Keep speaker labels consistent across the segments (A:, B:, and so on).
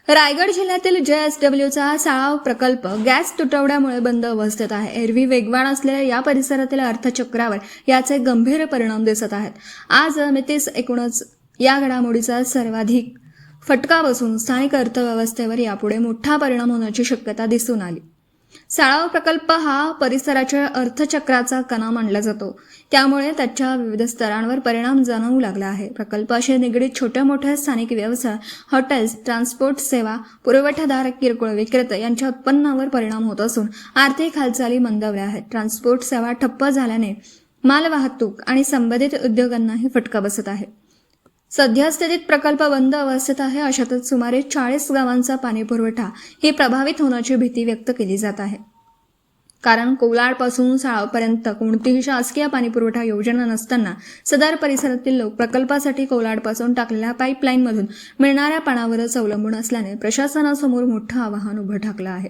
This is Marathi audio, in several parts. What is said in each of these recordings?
A: रायगड जिल्ह्यातील JSWचा साळाव प्रकल्प गॅस तुटवड्यामुळे बंद अवस्थेत आहे. एरवी वेगवान असलेल्या या परिसरातील अर्थचक्रावर याचे गंभीर परिणाम दिसत आहेत. आज 29/9 या घडामोडीचा सर्वाधिक फटका बसून स्थानिक अर्थव्यवस्थेवर यापुढे मोठा परिणाम होण्याची शक्यता दिसून आली. साळाव प्रकल्प हा परिसराच्या अर्थचक्राचा कणा मानला जातो, त्यामुळे त्याच्या विविध स्तरांवर परिणाम जाणवू लागला आहे. प्रकल्पाशी निगडीत छोट्या मोठ्या स्थानिक व्यवसाय, हॉटेल्स, ट्रान्सपोर्ट सेवा, पुरवठादार, किरकोळ विक्रेते यांच्या उत्पन्नावर परिणाम होत असून आर्थिक हालचाली मंदावल्या आहेत. ट्रान्सपोर्ट सेवा ठप्प झाल्याने मालवाहतूक आणि संबंधित उद्योगांनाही फटका बसत आहे. सद्यस्थितीत प्रकल्प बंद अवस्थेत आहे. अशातच सुमारे 40 गावांचा पाणीपुरवठा ही प्रभावित होण्याची भीती व्यक्त केली जात आहे. कारण कोलाडपासून साळावपर्यंत कोणतीही शासकीय पाणीपुरवठा योजना नसताना सदर परिसरातील लोक प्रकल्पासाठी कोलाडपासून टाकलेल्या पाईपलाईनमधून मिळणाऱ्या पाण्यावरच अवलंबून असल्याने प्रशासनासमोर मोठं आव्हान उभं ठाकलं आहे.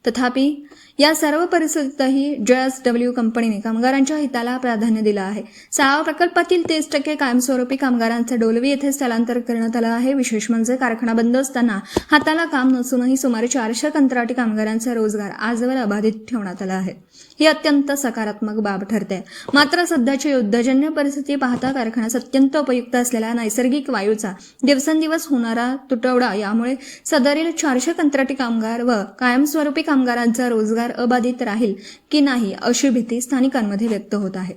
A: तथापि या सर्व परिस्थितीतही JSW कंपनीने कामगारांच्या हिताला प्राधान्य दिलं आहे. साळाव प्रकल्पातील 30% कायमस्वरूपी कामगारांचे डोलवी येथे स्थलांतर करण्यात आलं आहे. विशेष म्हणजे कारखाना बंद असताना हाताला काम नसूनही सुमारे 400 कंत्राटी कामगारांचा रोजगार आजवर अबाधित ठेवण्यात आला आहे. ही अत्यंत सकारात्मक बाब ठरते. मात्र सध्याची युद्धजन्य परिस्थिती पाहता कारखान्यास अत्यंत उपयुक्त असलेल्या नैसर्गिक वायूचा दिवसेंदिवस होणारा तुटवडा यामुळे सदरील 400 कंत्राटी कामगार व कायमस्वरूपी कामगारांचा रोजगार अबाधित राहील की नाही अशी भीती स्थानिकांमध्ये व्यक्त होत आहे.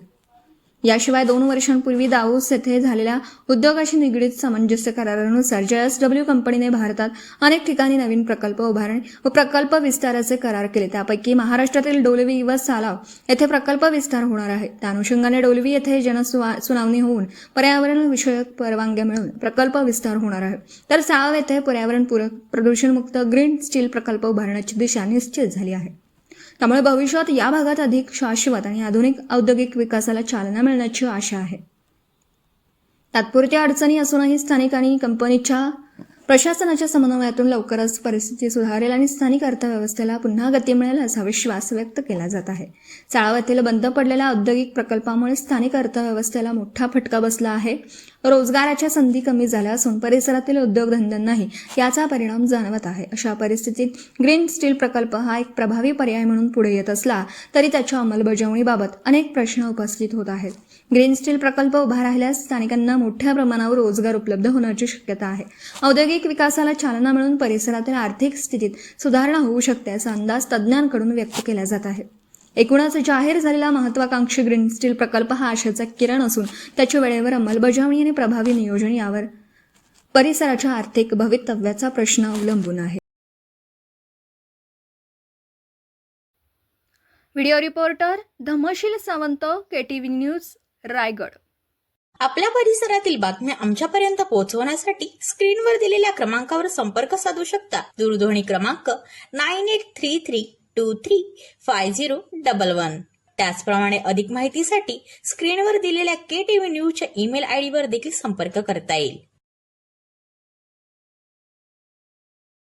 A: याशिवाय 2 वर्षांपूर्वी दावोस येथे झालेल्या उद्योगाशी निगडीत सामंजस्य करारानुसार JSW कंपनीने भारतात अनेक ठिकाणी नवीन प्रकल्प उभारणे व प्रकल्प विस्ताराचे करार केले. त्यापैकी महाराष्ट्रातील डोलवी व सालाव येथे प्रकल्प विस्तार होणार आहे. त्या अनुषंगाने डोलवी येथे जनसुनावणी होऊन पर्यावरण विषयक परवानग्या मिळून प्रकल्प विस्तार होणार आहे. तर साळाव येथे पर्यावरणपूरक प्रदूषणमुक्त ग्रीन स्टील प्रकल्प उभारण्याची दिशा निश्चित झाली आहे. त्यामुळे भविष्यात या भागात अधिक शाश्वत आणि आधुनिक औद्योगिक विकासाला चालना मिळण्याची आशा आहे. तात्पुरत्या अडचणी असूनही स्थानिक आणि कंपनीच्या प्रशासनाच्या समन्वयातून लवकरच परिस्थिती सुधारेल आणि स्थानिक अर्थव्यवस्थेला पुन्हा गती मिळेल असा विश्वास व्यक्त केला जात आहे. साळाव येथील बंद पडलेल्या औद्योगिक प्रकल्पामुळे स्थानिक अर्थव्यवस्थेला मोठा फटका बसला आहे. रोजगाराच्या संधी कमी झाल्या असून परिसरातील उद्योगधंद्यांनाही याचा परिणाम जाणवत आहे. अशा परिस्थितीत ग्रीन स्टील प्रकल्प हा एक प्रभावी पर्याय म्हणून पुढे येत असला तरी त्याच्या अंमलबजावणीबाबत अनेक प्रश्न उपस्थित होत आहेत. ग्रीन स्टील प्रकल्प उभा राहिल्यास स्थानिकांना मोठ्या प्रमाणावर रोजगार उपलब्ध होण्याची शक्यता आहे. औद्योगिक विकासाला चालना मिळून परिसरातील आर्थिक स्थितीत सुधारणा होऊ शकते असा अंदाज तज्ज्ञांकडून व्यक्त केला जात आहे. एकूणच जाहीर झालेला महत्वाकांक्षी ग्रीन स्टील प्रकल्प हा आशेचा किरण असून त्याच्या वेळेवर अंमलबजावणी आणि प्रभावी नियोजन यावर परिसराच्या आर्थिक भवितव्याचा प्रश्न अवलंबून आहे. Video reporter Dhamsheel Sawant, KTV news, Raigad.
B: आपल्या परिसरातील बातम्या आमच्यापर्यंत पोहोचवण्यासाठी स्क्रीनवर दिलेल्या क्रमांकावर संपर्क साधू शकता. दूरध्वनी क्रमांक 9833235011. त्याचप्रमाणे अधिक माहितीसाठी स्क्रीनवर दिलेल्या KTV न्यूजच्या ईमेल ID वर देखील संपर्क करता येईल.